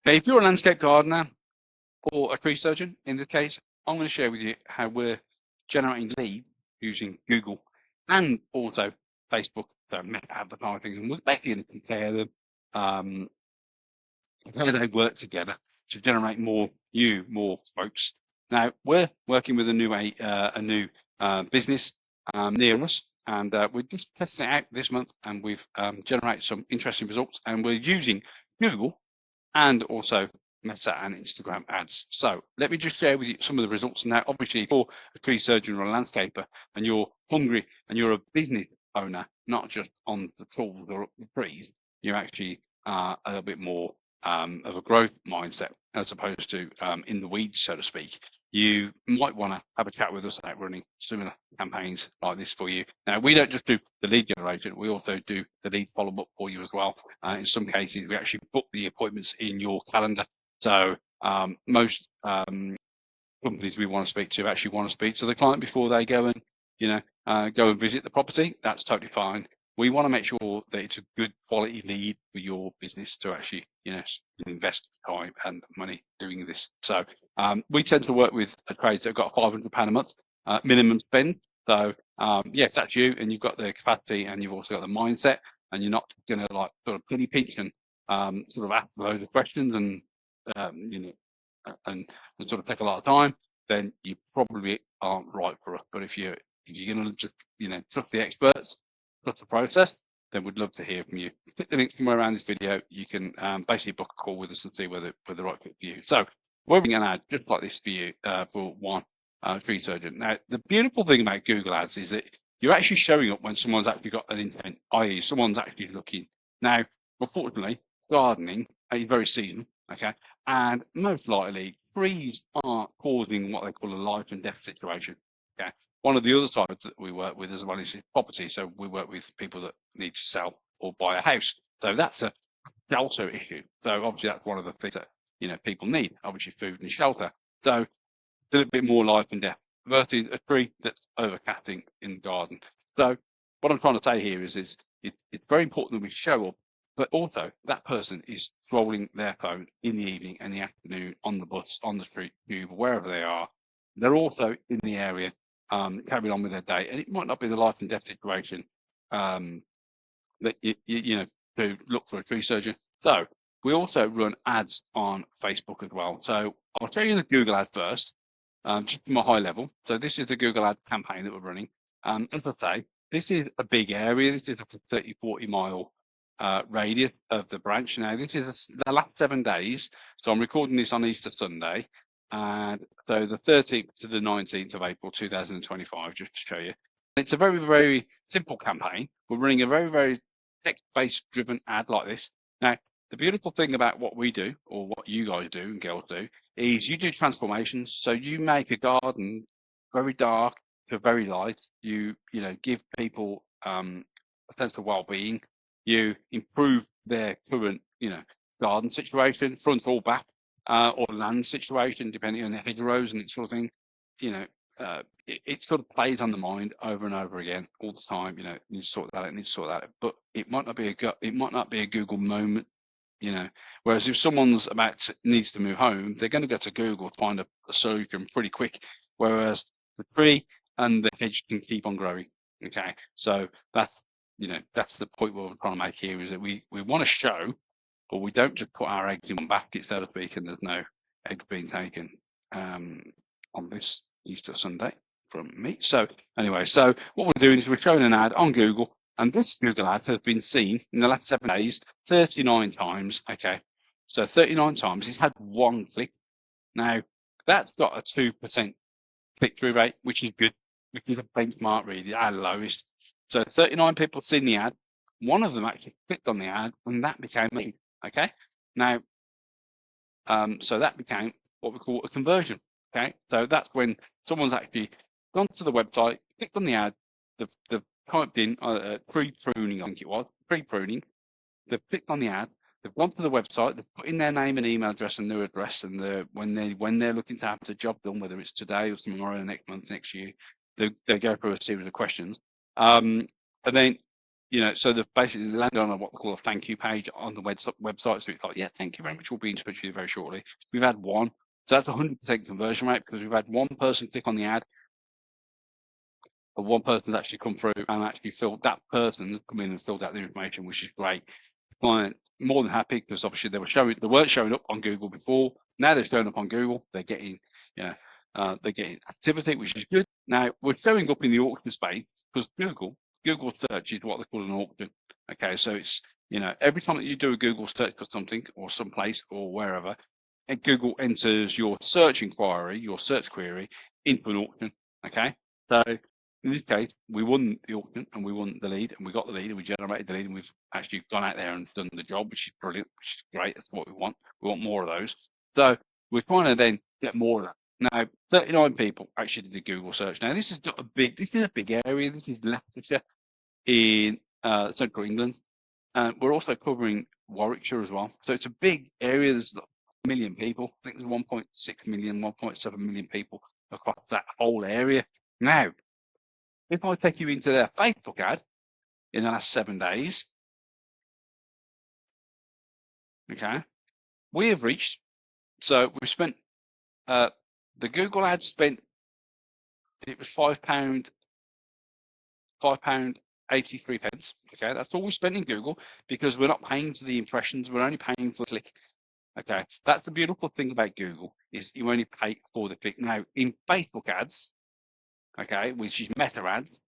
Now, if you're a landscape gardener or a tree surgeon, in this case, I'm going to share with you how we're generating leads using Google and also Facebook, so meta advertising, and we're basically going to compare them, how they work together to generate more quotes. Now, we're working with a new business near us, and we're just testing it out this month, and we've generated some interesting results, and we're using Google and also Meta and Instagram ads. So let me just share with you some of the results. Now, obviously, if you're a tree surgeon or a landscaper and you're hungry and you're a business owner, not just on the tools or the trees, you're actually a little bit more of a growth mindset as opposed to in the weeds, so to speak. You might want to have a chat with us about running similar campaigns like this for you. Now, we don't just do the lead generation, we also do the lead follow-up for you as well. In some cases, we actually book the appointments in your calendar. So most companies we want to speak to actually want to speak to the client before they go and, go and visit the property. That's totally fine. We want to make sure that it's a good quality lead for your business to actually, invest time and money doing this. So we tend to work with trades that have got £500 a month minimum spend. So if that's you and you've got the capacity and you've also got the mindset and you're not going to like sort of guinea pig and sort of ask loads of questions and and sort of take a lot of time, then you probably aren't right for us. But if you're going to just trust the experts, trust the process, then we'd love to hear from you. Click the link somewhere around this video. You can basically book a call with us and see whether we're the right fit for you. So we're going to add just like this for you for one tree surgeon. Now, the beautiful thing about Google Ads is that you're actually showing up when someone's actually got an intent, i.e. someone's actually looking. Now, unfortunately, gardening is very seasonal, okay? And most likely, trees aren't causing what they call a life and death situation, okay? One of the other sides that we work with as well is property. So we work with people that need to sell or buy a house. So that's a shelter issue. So obviously that's one of the things that, people need, obviously food and shelter. So a little bit more life and death versus a tree that's overcasting in the garden. So what I'm trying to say here is it's very important that we show up, but also that person is scrolling their phone in the evening and the afternoon, on the bus, on the street, tube, wherever they are. They're also in the area, carrying on with their day, and it might not be the life and death situation that to look for a tree surgeon. So we also run ads on Facebook as well. So I'll show you the Google ad first, just from a high level. So this is the Google ad campaign that we're running. As I say, this is a big area. This is a 30-40 mile radius of the branch. Now, this is the last 7 days. So I'm recording this on Easter Sunday. And so the 13th to the 19th of April 2025, just to show you. It's a very, very simple campaign. We're running a very, very text-based driven ad like this. Now, the beautiful thing about what we do, or what you guys do and girls do, is you do transformations. So you make a garden very dark to very light. You give people a sense of well-being. You improve their current garden situation, front or back, or land situation, depending on the hedgerows and that sort of thing. It sort of plays on the mind over and over again all the time. You need to sort that out, need to sort that out. But it might not be a Google moment. Whereas if someone's needs to move home, they're going to go to Google to find a solution pretty quick. Whereas the tree and the hedge can keep on growing. Okay, so that's the point we're trying to make here, is that we want to show, but we don't just put our eggs in one basket, so to speak, and there's no eggs being taken on this Easter Sunday from me. So anyway, so what we're doing is we're showing an ad on Google, and this Google ad has been seen in the last 7 days 39 times. Okay, so 39 times. It's had one click. Now that's got a 2% click-through rate, which is good, which is a benchmark really, our lowest. So 39 people seen the ad. One of them actually clicked on the ad, and that became me. Okay, now so that became what we call a conversion. Okay, so that's when someone's actually gone to the website, clicked on the ad, they've typed in pre-pruning, I think it was, pre-pruning, they've clicked on the ad, they've gone to the website, they've put in their name and email address and their address, and when they're looking to have the job done, whether it's today or tomorrow, next month, next year, they go through a series of questions. And then you know, so they've basically landed on what they call a thank you page on the website. So it's like, yeah, thank you very much. We'll be in touch with you very shortly. We've had one. So that's 100% conversion rate because we've had one person click on the ad, and one person's actually come through and actually filled, that person come in and filled out the information, which is great. Client more than happy because obviously they weren't showing up on Google before. Now they're showing up on Google. They're getting, you know, they're getting activity, which is good. Now we're showing up in the auction space because Google search is what they call an auction. Okay, so it's, you know, every time that you do a Google search for something or someplace or wherever, and Google enters your search inquiry, your search query into an auction. Okay, so in this case, we won the auction and we won the lead and we got the lead and we generated the lead and we've actually gone out there and done the job, which is brilliant, which is great. That's what we want. We want more of those. So we're trying to then get more of that. Now, 39 people actually did a Google search. Now, this is a big area. This is Leicestershire in central England. And we're also covering Warwickshire as well. So it's a big area. There's a million people. I think there's 1.6 million, 1.7 million people across that whole area. Now, if I take you into their Facebook ad in the last 7 days, okay, we have reached, so we've spent, the Google ad spent, it was £5, £5.83. Okay, that's all we spent in Google because we're not paying for the impressions, we're only paying for the click. Okay, that's the beautiful thing about Google is you only pay for the click. Now in Facebook ads, okay, which is meta ads,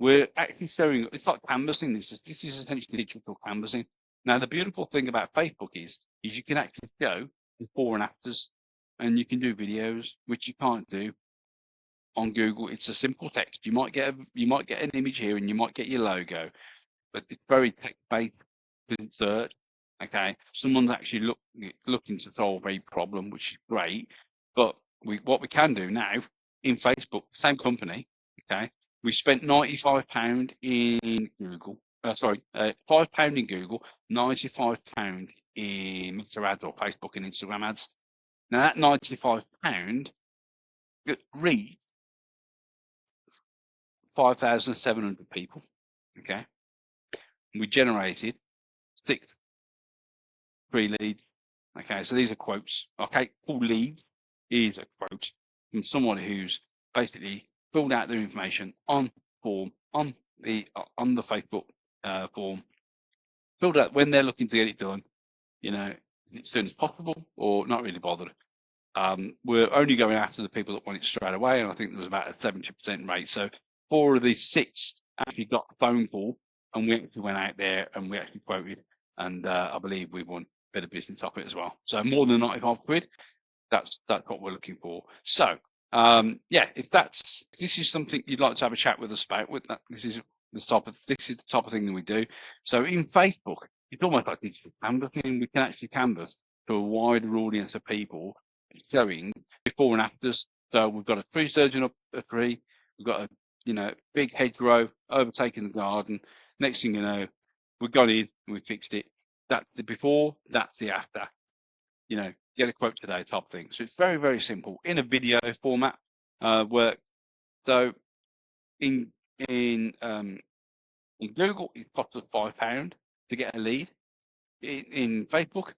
we're actually showing, it's like canvassing. This is essentially digital canvassing. Now, the beautiful thing about Facebook is you can actually show before and afters, and you can do videos, which you can't do on Google. It's a simple text. You might get an image here, and you might get your logo, but it's very text-based search. Okay, someone's actually looking to solve a problem, which is great. But what we can do now in Facebook, same company, okay, we spent £95 in Google. Sorry, £5 in Google, £95 in Meta ads or Facebook and Instagram ads. Now that £95 reached 5,700 people. Okay, we generated 6 free leads. Okay, so these are quotes. Okay, full lead is a quote from someone who's basically filled out their information on form on the Facebook form, filled out when they're looking to get it done, you know, as soon as possible or not really bothered. We're only going after the people that want it straight away, and I think there was about a 70% rate. So 4 of these 6 actually got a phone call, and we actually went out there and we actually quoted, and I believe we won a bit of business off it as well. So more than 95 quid. That's what we're looking for. So yeah, if this is something you'd like to have a chat with us about, with that, this is the type of thing that we do. So in Facebook, it's almost like digital canvassing. We can actually canvas to a wider audience of people, showing before and afters. So we've got a tree surgeon up a tree. We've got a big hedgerow overtaking the garden. Next thing you know, we got in, we fixed it. That's the before, that's the after. Get a quote today type thing. So it's very, very simple in a video format work. So in Google, it costs us £5 to get a lead. In Facebook,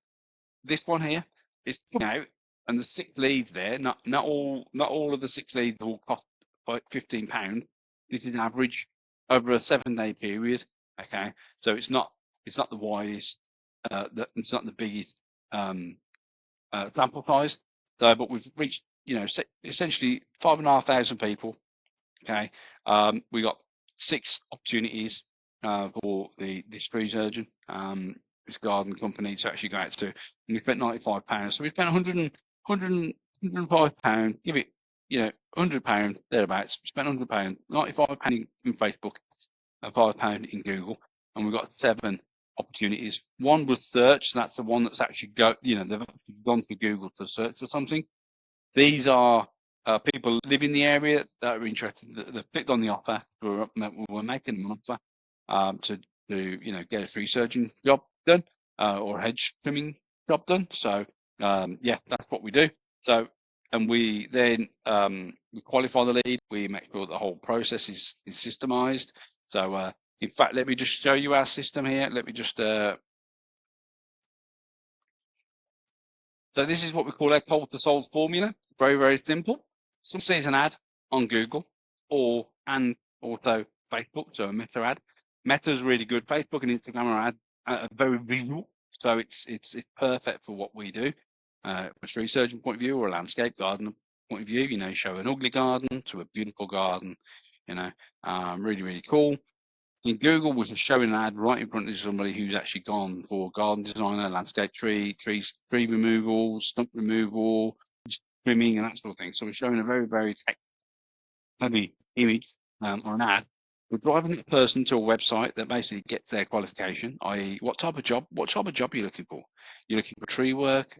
this one here is coming out, and the 6 leads there. Not all of the 6 leads will cost like £15. This is average over a 7-day period. Okay, so it's not the widest, it's not the biggest sample size. So, but we've reached, essentially 5,500 people. Okay, we got 6 opportunities for this tree surgeon, this garden company to actually go out to, and we spent £95. So we spent £105. Give it, £100 thereabouts. We spent £100, £95 in Facebook, and £5 in Google, and we got 7 opportunities. One was search. So that's the one that's actually they've actually gone to Google to search for something. These are people live in the area that are interested. They've clicked on the offer. We're making them an offer to get a tree surgeon job done or a hedge trimming job done. So yeah, that's what we do. So, and we then we qualify the lead. We make sure the whole process is systemized. So In fact, let me just show you our system here. Let me just, so this is what we call our cold to sold formula. Very, very simple. Some sees an ad on Google and also Facebook, so a Meta ad. Meta's really good. Facebook and Instagram are very visual, so it's perfect for what we do. From a tree surgeon point of view or a landscape gardener point of view, you know, show an ugly garden to a beautiful garden, you know, really, really cool. In Google was showing an ad right in front of somebody who's actually gone for garden designer, landscape tree removal, stump removal, trimming, and that sort of thing. So we're showing a very, very tech heavy image or an ad. We're driving the person to a website that basically gets their qualification, i.e., what type of job are you looking for? You're looking for tree work,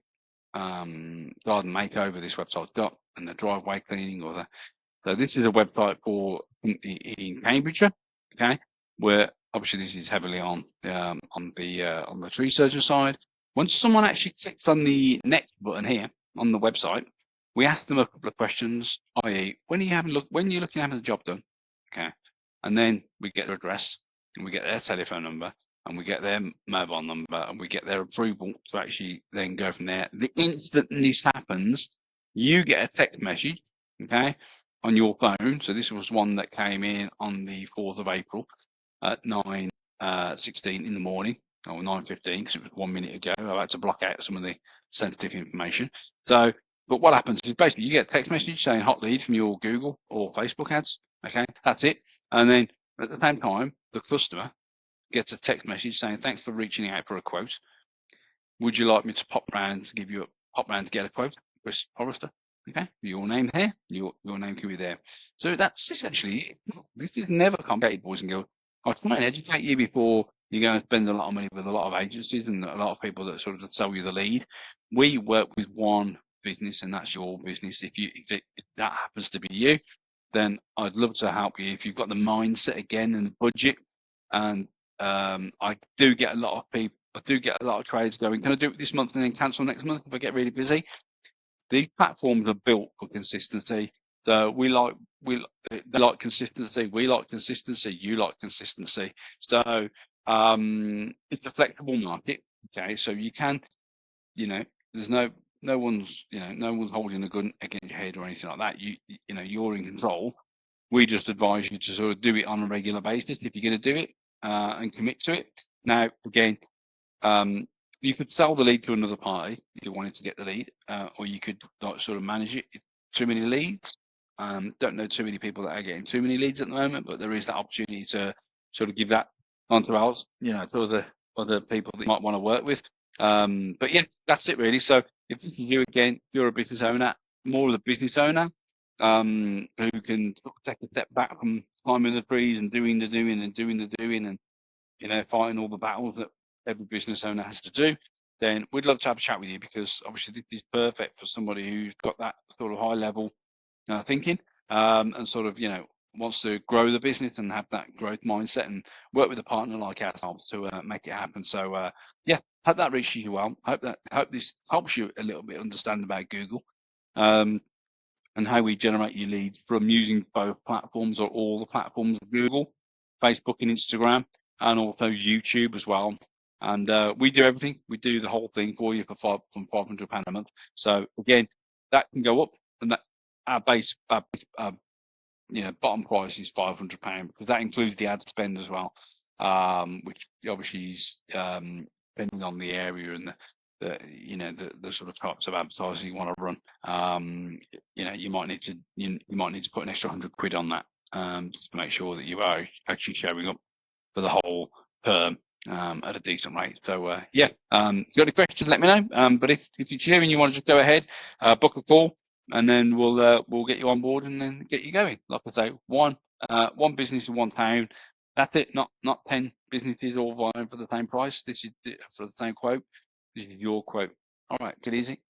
garden makeover. This website's got, and the driveway cleaning or the. So this is a website for in Cambridgeshire, okay, where obviously this is heavily on the tree surgeon side. Once someone actually clicks on the next button here on the website, we ask them a couple of questions, i.e., when are you looking at having the job done, okay, and then we get their address and we get their telephone number and we get their mobile number and we get their approval to actually then go from there. The instant this happens, you get a text message, okay, on your phone. So this was one that came in on the 4th of April at 9:16 in the morning, or 9:15, because it was 1 minute ago. I had to block out some of the sensitive information. So, but what happens is basically you get a text message saying hot lead from your Google or Facebook ads. Okay, that's it. And then at the same time, the customer gets a text message saying, thanks for reaching out for a quote. Would you like me to pop round to get a quote, Chris Forrester? Okay, your name here, your name can be there. So that's essentially it. This is never complicated, boys and girls. I'll try and educate you before you go and spend a lot of money with a lot of agencies and a lot of people that sort of sell you the lead. We work with one business, and that's your business. If that happens to be you, then I'd love to help you. If you've got the mindset again and the budget, and I do get a lot of people. I do get a lot of trades going, can I do it this month and then cancel next month if I get really busy? These platforms are built for consistency. So they like consistency. We like consistency. You like consistency. So it's a flexible market. Okay, so you can, you know, there's no one's holding a gun against your head or anything like that. You know, you're in control. We just advise you to sort of do it on a regular basis if you're going to do it and commit to it. Now, again, you could sell the lead to another party if you wanted to get the lead, or you could like, sort of manage it. Too many leads. Don't know too many people that are getting too many leads at the moment, but there is that opportunity to sort of give that onto ours, you know, to other people that you might want to work with. But yeah, that's it really. So if this is you again, if you're a business owner, more of the business owner, who can sort of take a step back from climbing the trees and doing the doing and you know, fighting all the battles that every business owner has to do, then we'd love to have a chat with you, because obviously this is perfect for somebody who's got that sort of high level thinking, and sort of, you know, wants to grow the business and have that growth mindset and work with a partner like ourselves to make it happen. So yeah, hope that reaches you well. Hope this helps you a little bit understand about Google. And how we generate your leads from using both platforms or all the platforms of Google, Facebook and Instagram, and also YouTube as well. And we do everything. We do the whole thing for you from £500 a month. So again, that can go up, and that our base, you know, bottom price is £500 because that includes the ad spend as well, which obviously is depending on the area and the sort of types of advertising you want to run. You know, you might need to put an extra £100 on that just to make sure that you are actually showing up for the whole term at a decent rate. So yeah, if you've got any questions, let me know. But if you're cheering and you want to just go ahead, book a call, and then we'll get you on board and then get you going. Like I say, one business in one town. That's it. Not 10 businesses all vying for the same price. This is for the same quote. This is your quote. All right, take it easy.